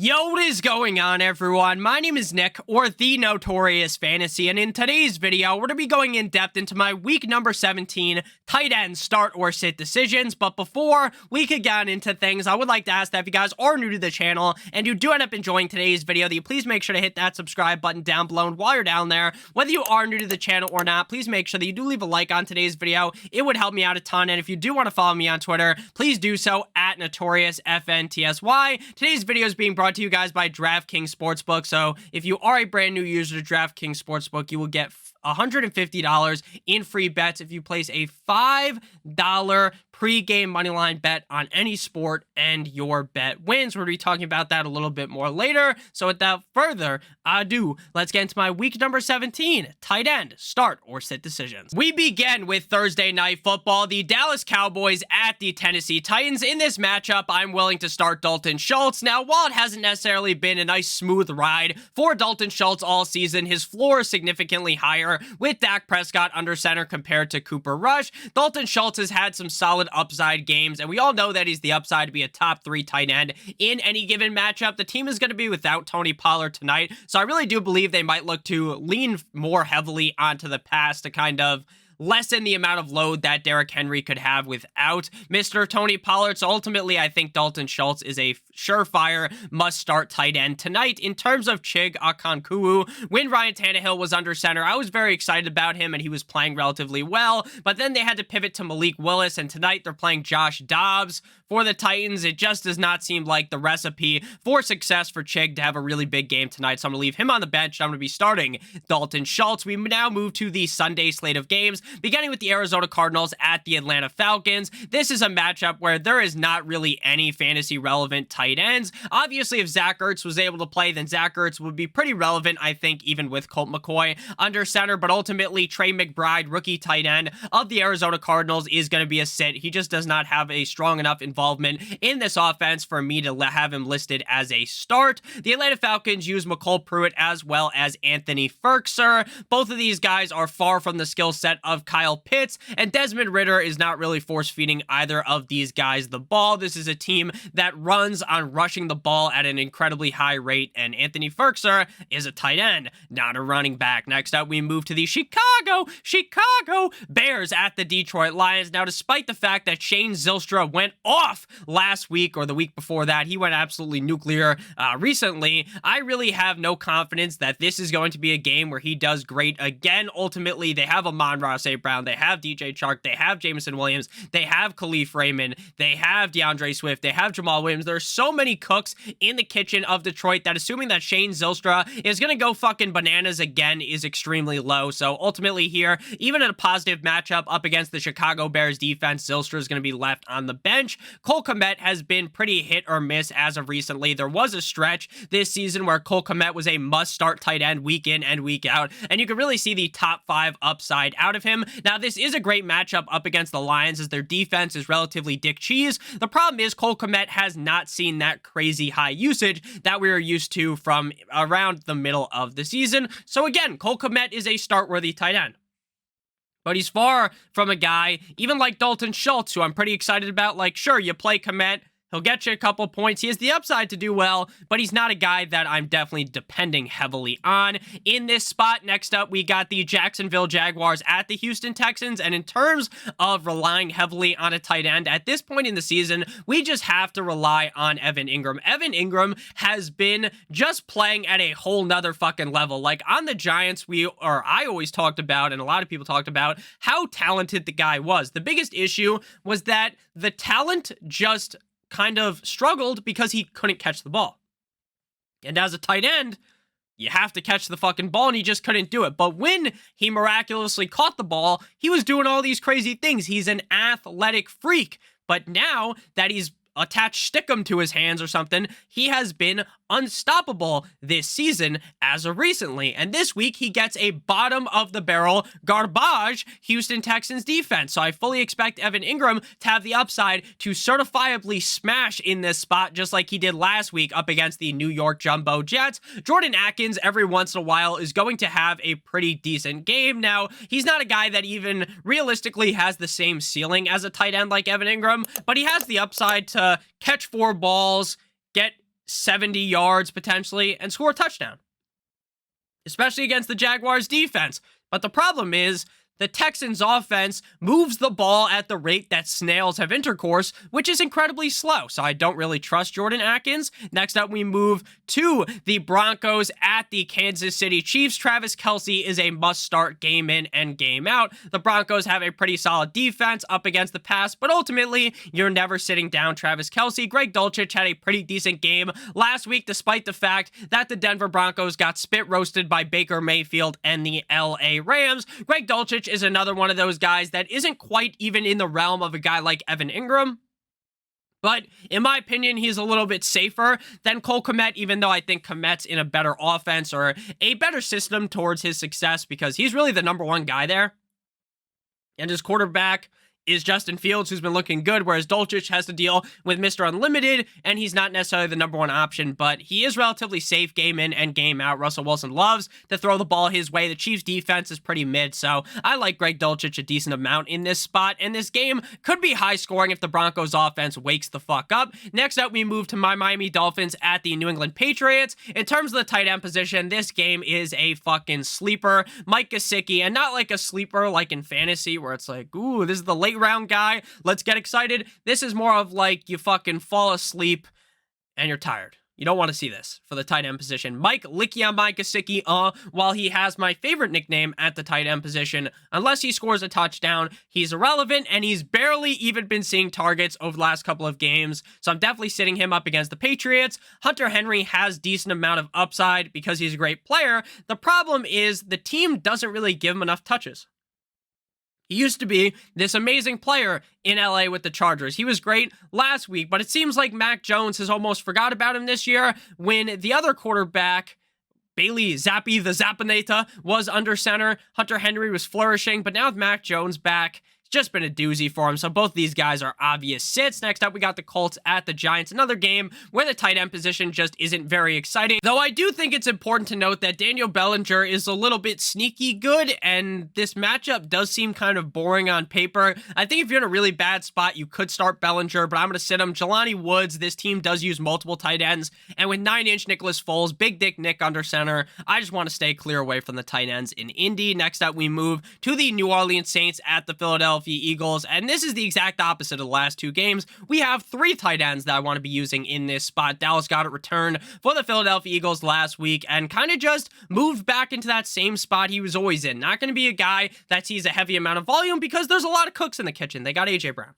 Yo, what is going on, everyone? My name is Nick, or the Notorious Fantasy, and in today's video, we're going to be going in depth into my week number 17 tight end start or sit decisions. But before we could get into things, I would like to ask that if you guys are new to the channel and you do end up enjoying today's video, that you please make sure to hit that subscribe button down below. And while you're down there, whether you are new to the channel or not, please make sure that you do leave a like on today's video. It would help me out a ton. And if you do want to follow me on Twitter, please do so at notorious FNTSY. Today's video is being brought to you guys by DraftKings Sportsbook. So if you are a brand new user to DraftKings Sportsbook, you will get $150 in free bets if you place a $5 pre-game moneyline bet on any sport and your bet wins. We're going to be talking about that a little bit more later. So without further ado, let's get into my week number 17 tight end start or sit decisions. We begin with Thursday Night Football, the Dallas Cowboys at the Tennessee Titans. In this matchup, I'm willing to start Dalton Schultz. Now, while it hasn't necessarily been a nice smooth ride for Dalton Schultz all season, his floor is significantly higher with Dak Prescott under center compared to Cooper Rush. Dalton Schultz has had some solid upside games, and we all know that he's the upside to be a top 3 tight end in any given matchup. The team is going to be without Tony Pollard tonight, so I really do believe they might look to lean more heavily onto the pass to kind of lessen the amount of load that Derrick Henry could have without Mr. Tony Pollard. So ultimately, I think Dalton Schultz is a surefire must-start tight end tonight. In terms of Chig Okonkwo, when Ryan Tannehill was under center, I was very excited about him, and he was playing relatively well, but then they had to pivot to Malik Willis, and tonight they're playing Josh Dobbs for the Titans. It just does not seem like the recipe for success for Chig to have a really big game tonight, so I'm going to leave him on the bench. I'm going to be starting Dalton Schultz. We now move to the Sunday slate of games, beginning with the Arizona Cardinals at the Atlanta Falcons. This is a matchup where there is not really any fantasy relevant tight ends. Obviously, if Zach Ertz was able to play, then Zach Ertz would be pretty relevant, I think, even with Colt McCoy under center. But ultimately, Trey McBride, rookie tight end of the Arizona Cardinals, is going to be a sit. He just does not have a strong enough involvement in this offense for me to have him listed as a start. The Atlanta Falcons use McCole Pruitt as well as Anthony Firkser. Both of these guys are far from the skill set of Kyle Pitts, and Desmond Ridder is not really force-feeding either of these guys the ball. This is a team that runs on rushing the ball at an incredibly high rate, and Anthony Firkser is a tight end, not a running back. Next up, we move to the Chicago Bears at the Detroit Lions. Now, despite the fact that Shane Zylstra went off last week or the week before that, he went absolutely nuclear recently, I really have no confidence that this is going to be a game where he does great again. Ultimately, they have Amon-Ra St. Brown, they have DJ Chark, they have Jameson Williams, they have Khalif Raymond, they have DeAndre Swift, they have Jamal Williams. There's so many cooks in the kitchen of Detroit that assuming that Shane Zylstra is going to go fucking bananas again is extremely low. So ultimately here, even in a positive matchup up against the Chicago Bears defense, Zylstra is going to be left on the bench. Cole Kmet has been pretty hit or miss as of recently. There was a stretch this season where Cole Kmet was a must-start tight end week in and week out, and you can really see the top 5 upside out of him. Now, this is a great matchup up against the Lions as their defense is relatively dick cheese. The problem is Cole Kmet has not seen that crazy high usage that we were used to from around the middle of the season. So again, Cole Kmet is a start-worthy tight end. But he's far from a guy, even like Dalton Schultz, who I'm pretty excited about. Like, sure, you play Kmet, he'll get you a couple points. He has the upside to do well, but he's not a guy that I'm definitely depending heavily on. In this spot, next up, we got the Jacksonville Jaguars at the Houston Texans. And in terms of relying heavily on a tight end, at this point in the season, we just have to rely on Evan Ingram. Evan Ingram has been just playing at a whole nother fucking level. Like on the Giants, I always talked about, and a lot of people talked about, how talented the guy was. The biggest issue was that the talent just kind of struggled because he couldn't catch the ball. And as a tight end, you have to catch the fucking ball, and he just couldn't do it. But when he miraculously caught the ball, he was doing all these crazy things. He's an athletic freak. But now that he's attached stickum to his hands or something, he has been unstoppable this season as of recently. And this week, he gets a bottom-of-the-barrel garbage Houston Texans defense. So I fully expect Evan Ingram to have the upside to certifiably smash in this spot, just like he did last week up against the New York Jumbo Jets. Jordan Akins, every once in a while, is going to have a pretty decent game. Now, he's not a guy that even realistically has the same ceiling as a tight end like Evan Ingram, but he has the upside to catch 4 balls, get 70 yards potentially and score a touchdown, especially against the Jaguars defense. But the problem is the Texans offense moves the ball at the rate that snails have intercourse, which is incredibly slow. So I don't really trust Jordan Akins. Next up, we move to the Broncos at the Kansas City Chiefs. Travis Kelce is a must-start game in and game out. The Broncos have a pretty solid defense up against the pass, but ultimately, you're never sitting down Travis Kelce. Greg Dulcich had a pretty decent game last week, despite the fact that the Denver Broncos got spit roasted by Baker Mayfield and the LA Rams. Greg Dulcich is another one of those guys that isn't quite even in the realm of a guy like Evan Ingram. But in my opinion, he's a little bit safer than Cole Kmet, even though I think Kmet's in a better offense or a better system towards his success because he's really the number one guy there. And his quarterback is Justin Fields, who's been looking good, whereas Dulcich has to deal with Mr. Unlimited, and he's not necessarily the number one option, but he is relatively safe game in and game out. Russell Wilson loves to throw the ball his way. The Chiefs' defense is pretty mid, so I like Greg Dulcich a decent amount in this spot, and this game could be high scoring if the Broncos offense wakes the fuck up. Next up, we move to my Miami Dolphins at the New England Patriots. In terms of the tight end position, this game is a fucking sleeper. Mike Gesicki, and not like a sleeper like in fantasy where it's like, ooh, this is the late round guy, let's get excited. This is more of like you fucking fall asleep and you're tired. You don't want to see this for the tight end position. Mike Gesicki, while he has my favorite nickname at the tight end position, unless he scores a touchdown, he's irrelevant, and he's barely even been seeing targets over the last couple of games, so I'm definitely sitting him up against the Patriots. Hunter Henry has decent amount of upside because he's a great player. The problem is the team doesn't really give him enough touches. He used to be this amazing player in LA with the Chargers. He was great last week, but it seems like Mac Jones has almost forgot about him this year when the other quarterback, Bailey Zappi, the Zappinator, was under center. Hunter Henry was flourishing, but now with Mac Jones back, just been a doozy for him, so both these guys are obvious sits. Next up, we got the Colts at the Giants, another game where the tight end position just isn't very exciting, though I do think it's important to note that Daniel Bellinger is a little bit sneaky good, and this matchup does seem kind of boring on paper. I think if you're in a really bad spot, you could start Bellinger, but I'm going to sit him. Jelani Woods, this team does use multiple tight ends, and with 9-inch Nicholas Foles, Big Dick Nick under center, I just want to stay clear away from the tight ends in Indy. Next up, we move to the New Orleans Saints at the Philadelphia Eagles, and this is the exact opposite of the last two games. We have three tight ends that I want to be using in this spot. Dallas Goedert returned for the Philadelphia Eagles last week and kind of just moved back into that same spot he was always in. Not going to be a guy that sees a heavy amount of volume because there's a lot of cooks in the kitchen. They got A.J. Brown.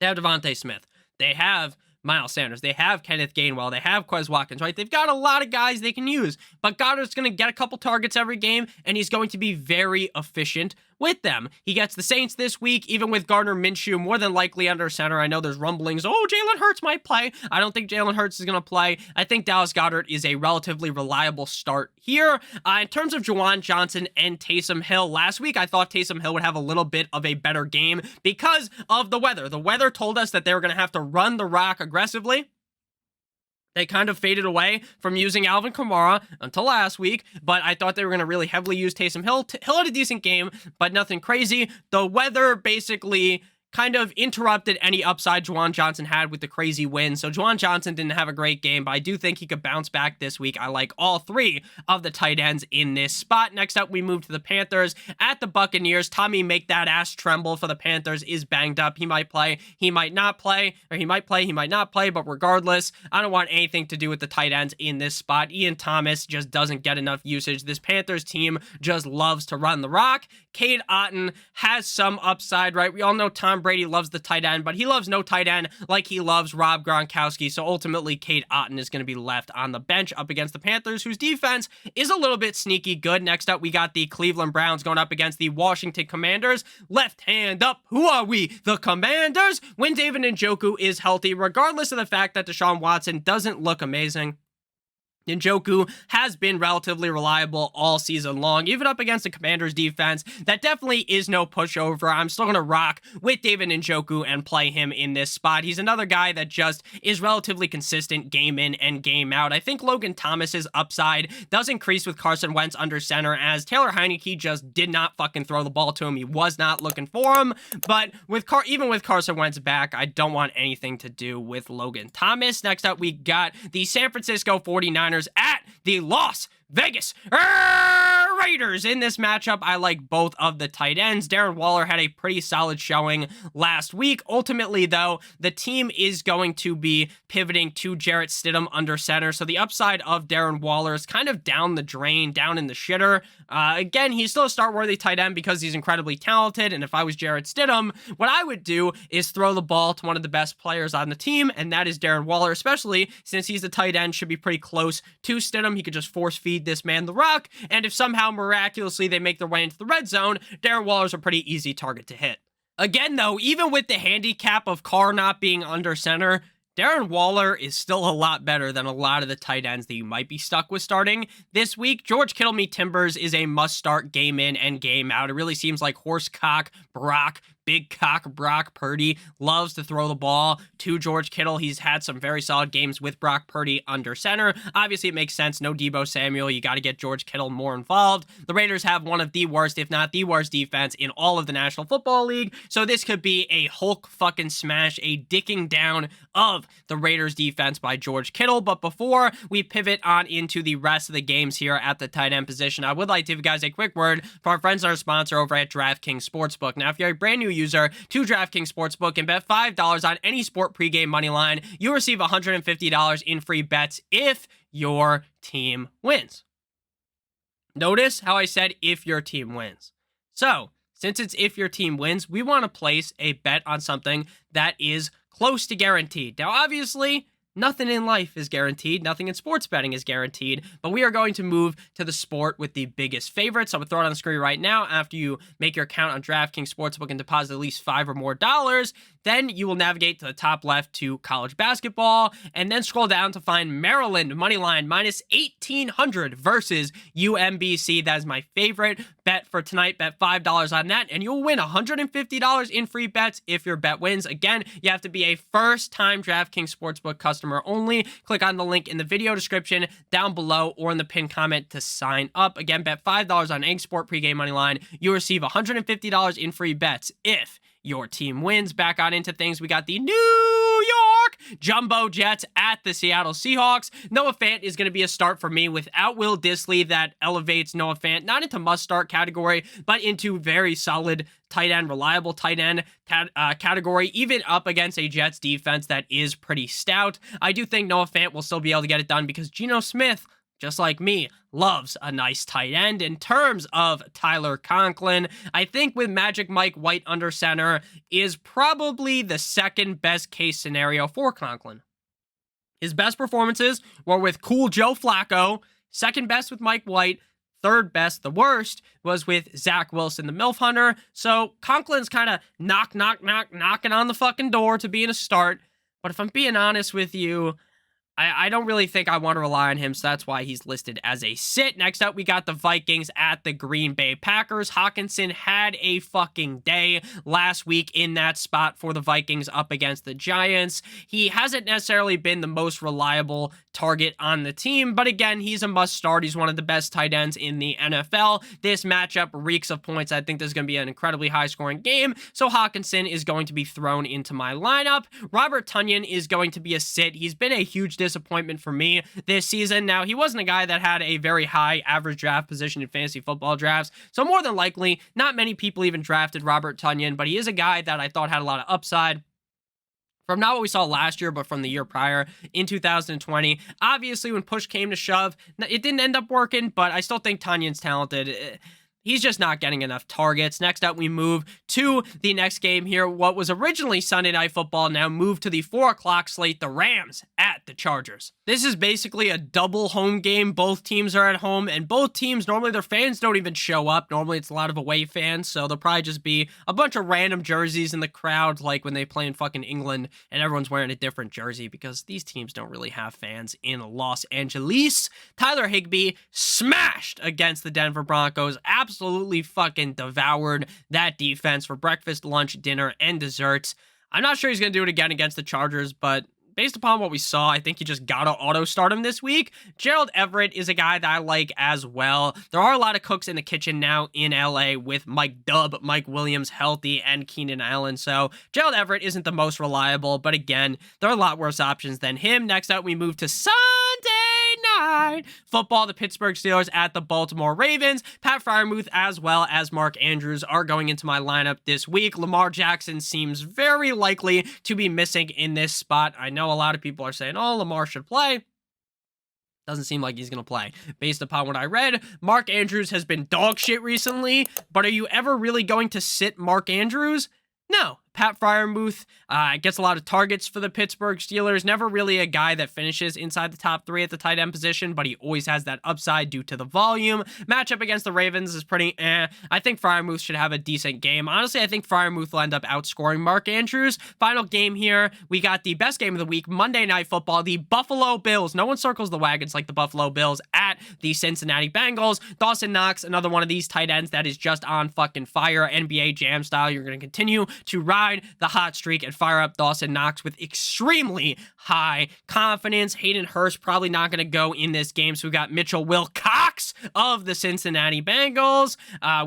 They have Devontae Smith. They have Miles Sanders. They have Kenneth Gainwell. They have Quez Watkins, right? They've got a lot of guys they can use, but Goddard's going to get a couple targets every game, and he's going to be very efficient with them. He gets the Saints this week, even with Gardner Minshew more than likely under center. I know there's rumblings, oh, Jalen Hurts might play. I don't think Jalen Hurts is going to play. I think Dallas Goedert is a relatively reliable start here. In terms of Juwan Johnson and Taysom Hill, last week I thought Taysom Hill would have a little bit of a better game because of the weather. The weather told us that they were going to have to run the rock aggressively. They kind of faded away from using Alvin Kamara until last week, but I thought they were going to really heavily use Taysom Hill. Hill had a decent game, but nothing crazy. The weather basically kind of interrupted any upside Juwan Johnson had with the crazy win. So Juwan Johnson didn't have a great game, but I do think he could bounce back this week. I like all three of the tight ends in this spot. Next up, we move to the Panthers at the Buccaneers. Tommy Make That Ass Tremble for the Panthers is banged up. He might play, he might not play, or he might play, he might not play, but regardless, I don't want anything to do with the tight ends in this spot. Ian Thomas just doesn't get enough usage. This Panthers team just loves to run the rock. Cade Otton has some upside, right? We all know Tom Brady loves the tight end, but he loves no tight end like he loves Rob Gronkowski. So ultimately, Cade Otton is going to be left on the bench up against the Panthers, whose defense is a little bit sneaky good. Next up, we got the Cleveland Browns going up against the Washington Commanders. Left hand up. Who are we? The Commanders. When David Njoku is healthy, regardless of the fact that Deshaun Watson doesn't look amazing. Njoku has been relatively reliable all season long, even up against the Commanders defense. That definitely is no pushover. I'm still going to rock with David Njoku and play him in this spot. He's another guy that just is relatively consistent game in and game out. I think Logan Thomas's upside does increase with Carson Wentz under center, as Taylor Heineke just did not fucking throw the ball to him. He was not looking for him. But even with Carson Wentz back, I don't want anything to do with Logan Thomas. Next up, we got the San Francisco 49ers at the Las Vegas Raiders. In this matchup, I like both of the tight ends. Darren Waller had a pretty solid showing last week. Ultimately, though, the team is going to be pivoting to Jarrett Stidham under center, so the upside of Darren Waller is kind of down the drain, down in the shitter. Again, he's still a start-worthy tight end because he's incredibly talented, and if I was Jarrett Stidham, what I would do is throw the ball to one of the best players on the team, and that is Darren Waller, especially since he's the tight end, should be pretty close to Stidham. He could just force-feed this man the rock, and if somehow miraculously they make their way into the red zone, Darren Waller's a pretty easy target to hit. Again, though, even with the handicap of Carr not being under center, Darren Waller is still a lot better than a lot of the tight ends that you might be stuck with starting this week. George Kittle meet Timbers is a must-start game in and game out. It really seems like horsecock Brock, big cock Brock Purdy loves to throw the ball to George Kittle. He's had some very solid games with Brock Purdy under center. Obviously, it makes sense. No Deebo Samuel. You got to get George Kittle more involved. The Raiders have one of the worst, if not the worst, defense in all of the National Football League. So this could be a Hulk fucking smash, a dicking down of the Raiders defense by George Kittle. But before we pivot on into the rest of the games here at the tight end position, I would like to give you guys a quick word from our friends and our sponsor over at DraftKings Sportsbook. Now, if you're a brand new user to DraftKings Sportsbook and bet $5 on any sport pregame money line, you receive $150 in free bets if your team wins. Notice how I said if your team wins. So, since it's if your team wins, we want to place a bet on something that is close to guaranteed. Now, obviously, nothing in life is guaranteed. Nothing in sports betting is guaranteed. But we are going to move to the sport with the biggest favorites. I'm going to throw it on the screen right now. After you make your account on DraftKings Sportsbook and deposit at least $5 or more, then you will navigate to the top left to college basketball and then scroll down to find Maryland moneyline minus 1,800 versus UMBC. That is my favorite bet for tonight. Bet $5 on that and you'll win $150 in free bets if your bet wins. Again, you have to be a first-time DraftKings Sportsbook customer only. Click on the link in the video description down below or in the pinned comment to sign up. Again, bet $5 on any sport pregame money line. You receive $150 in free bets if your team wins. Back on into things. We got the New York Jumbo Jets at the Seattle Seahawks. Noah Fant is going to be a start for me. Without Will Dissly, that elevates Noah Fant not into must-start category, but into very solid tight end, reliable tight end category, even up against a Jets defense that is pretty stout. I do think Noah Fant will still be able to get it done because Geno Smith, just like me, loves a nice tight end. In terms of Tyler Conklin, I think with Magic Mike White under center is probably the second best case scenario for Conklin. His best performances were with Cool Joe Flacco, second best with Mike White, third best, the worst, was with Zach Wilson, the MILF Hunter. So Conklin's kind of knocking on the fucking door to being a start. But if I'm being honest with you, I don't really think I want to rely on him, so that's why he's listed as a sit. Next up, we got the Vikings at the Green Bay Packers. Hawkinson had a fucking day last week in that spot for the Vikings up against the Giants. He hasn't necessarily been the most reliable target on the team, but again, he's a must start. He's one of the best tight ends in the NFL. This matchup reeks of points. I think this is going to be an incredibly high-scoring game, so Hawkinson is going to be thrown into my lineup. Robert Tonyan is going to be a sit. He's been a huge disappointment for me this season. Now, he wasn't a guy that had a very high average draft position in fantasy football drafts, so more than likely, not many people even drafted Robert Tonyan, but he is a guy that I thought had a lot of upside from not what we saw last year, but from the year prior in 2020. Obviously, when push came to shove, it didn't end up working, but I still think Tonyan's talented. he's just not getting enough targets. Next up, we move to the next game here. What was originally Sunday Night Football now moved to the 4 o'clock slate, the Rams at the Chargers. This is basically a double home game. Both teams are at home, and both teams, normally their fans don't even show up. Normally it's a lot of away fans, so there'll probably just be a bunch of random jerseys in the crowd, like when they play in fucking England, and everyone's wearing a different jersey because these teams don't really have fans in Los Angeles. Tyler Higbee smashed against the Denver Broncos, absolutely fucking devoured that defense for breakfast, lunch, dinner, and desserts. I'm not sure he's going to do it again against the Chargers, but based upon what we saw, I think you just gotta auto-start him this week. Gerald Everett is a guy that I like as well. There are a lot of cooks in the kitchen now in LA with Mike Williams healthy, and Keenan Allen, so Gerald Everett isn't the most reliable, but again, there are a lot worse options than him. Next up, we move to Sunday Night Football. The Pittsburgh Steelers at the Baltimore Ravens. Pat Freiermuth as well as Mark Andrews are going into my lineup this week. Lamar Jackson seems very likely to be missing in this spot. I know a lot of people are saying, oh, Lamar should play. Doesn't seem like he's going to play. Based upon what I read, Mark Andrews has been dog shit recently, but are you ever really going to sit Mark Andrews? No. Pat Freiermuth gets a lot of targets for the Pittsburgh Steelers. Never really a guy that finishes inside the top 3 at the tight end position, but he always has that upside due to the volume. Matchup against the Ravens is pretty I think Freiermuth should have a decent game. Honestly, I think Freiermuth will end up outscoring Mark Andrews. Final game here, we got the best game of the week, Monday Night Football, the Buffalo Bills. No one circles the wagons like the Buffalo Bills at the Cincinnati Bengals. Dawson Knox, another one of these tight ends that is just on fucking fire, NBA Jam style. You're going to continue to ride the hot streak and fire up Dawson Knox with extremely high confidence. Hayden Hurst probably not going to go in this game, so we got Mitchell Wilcox of the Cincinnati Bengals.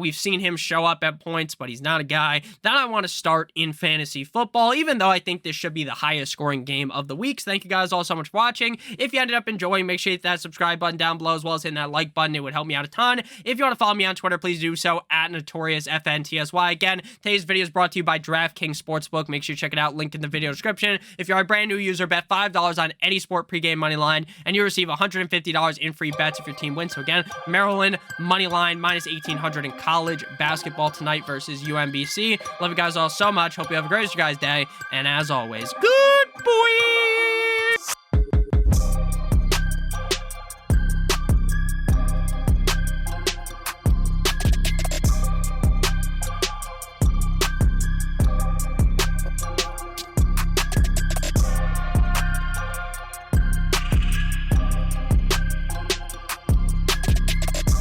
We've seen him show up at points, but he's not a guy that I want to start in fantasy football, even though I think this should be the highest scoring game of the week. So thank you guys all so much for watching. If you ended up enjoying, make sure you hit that subscribe button down below, as well as hitting that like button. It would help me out a ton. If you want to follow me on Twitter, please do so at notoriousFNTSY. Again, today's video is brought to you by DraftKings Sportsbook. Make sure you check it out. Link in the video description. If you're a brand new user, bet $5 on any sport pregame money line, and you receive $150 in free bets if your team wins. So again, Maryland money line minus 1,800 in college basketball tonight versus UMBC. Love you guys all so much. Hope you have a great rest of your guys' day. And as always, good boy.